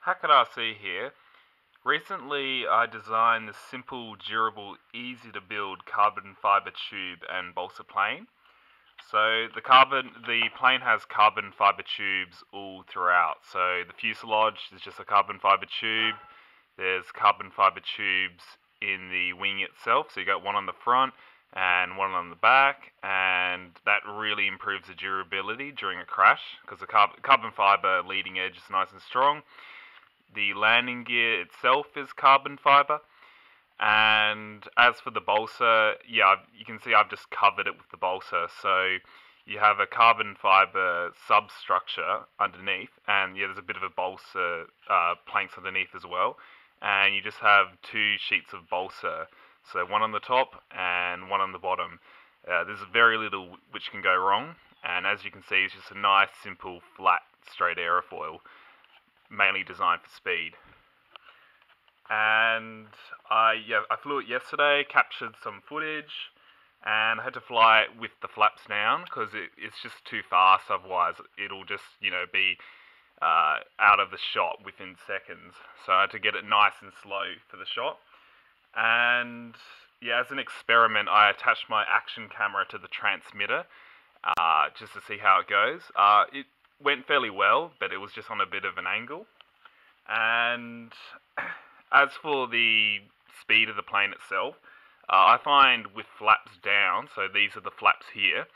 HackerRC here. Recently I designed this simple, durable, easy to build carbon fibre tube and balsa plane. So the plane has carbon fibre tubes all throughout. So the fuselage is just a carbon fibre tube. There's carbon fibre tubes in the wing itself. So you got one on the front and one on the back, and that really improves the durability during a crash because the carbon fibre leading edge is nice and strong. The landing gear itself is carbon fibre. And as for the balsa, yeah, you can see I've just covered it with the balsa. So you have a carbon fibre substructure underneath, and yeah, there's a bit of a balsa planks underneath as well. And you just have two sheets of balsa, so one on the top and one on the bottom. There's very little which can go wrong, and as you can see, it's just a nice, simple, flat, straight aerofoil, mainly designed for speed. And I flew it yesterday, captured some footage, and I had to fly it with the flaps down because it's just too fast. Otherwise, it'll just be out of the shot within seconds. So I had to get it nice and slow for the shot. And yeah, as an experiment, I attached my action camera to the transmitter just to see how it goes. It went fairly well, but it was just on a bit of an angle. And as for the speed of the plane itself, I find with flaps down, so these are the flaps here,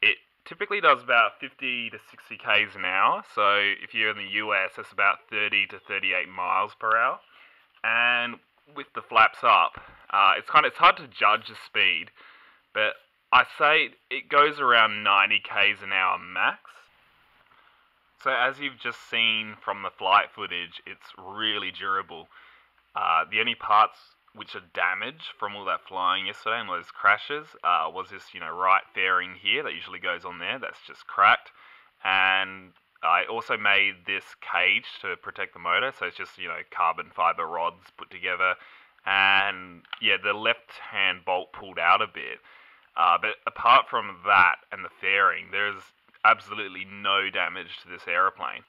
it typically does about 50 to 60 k's an hour. So if you're in the US, that's about 30 to 38 miles per hour. And with the flaps up, it's hard to judge the speed, but I say it goes around 90 k's an hour max. So as you've just seen from the flight footage, it's really durable. The only parts which are damaged from all that flying yesterday and all those crashes was this, right fairing here that usually goes on there. That's just cracked. And I also made this cage to protect the motor. So it's just, carbon fibre rods put together. And yeah, the left-hand bolt pulled out a bit. But apart from that and the fairing, there's absolutely no damage to this aeroplane.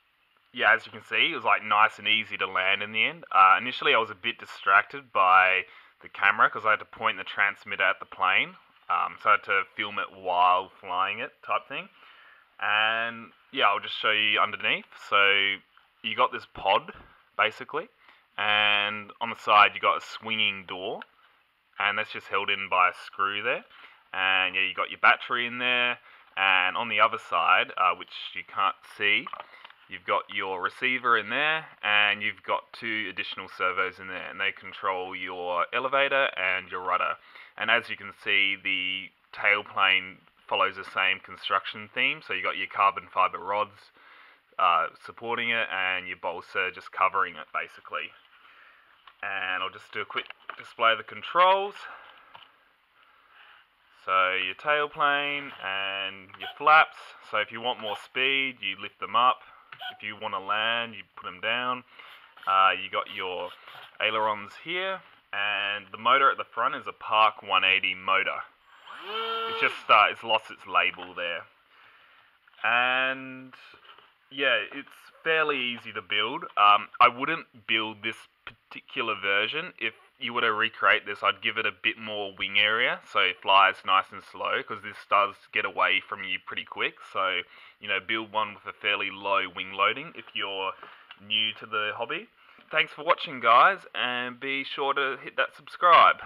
Yeah, as you can see, it was nice and easy to land in the end. Initially, I was a bit distracted by the camera because I had to point the transmitter at the plane. So I had to film it while flying it, type thing. And yeah, I'll just show you underneath. So you got this pod, basically. And on the side, you got a swinging door. And that's just held in by a screw there. And yeah, you got your battery in there. And on the other side, which you can't see, you've got your receiver in there, and you've got two additional servos in there, and they control your elevator and your rudder. And as you can see, the tailplane follows the same construction theme, so you've got your carbon fibre rods supporting it, and your balsa just covering it, basically. And I'll just do a quick display of the controls. So your tailplane and your flaps. So if you want more speed, you lift them up. If you want to land, you put them down. You got your ailerons here, and the motor at the front is a Park 180 motor. It's just it's lost its label there. And yeah, it's fairly easy to build. I wouldn't build this particular version. If you were to recreate this, I'd give it a bit more wing area, so it flies nice and slow, because this does get away from you pretty quick. So, build one with a fairly low wing loading if you're new to the hobby. Thanks for watching, guys, and be sure to hit that subscribe.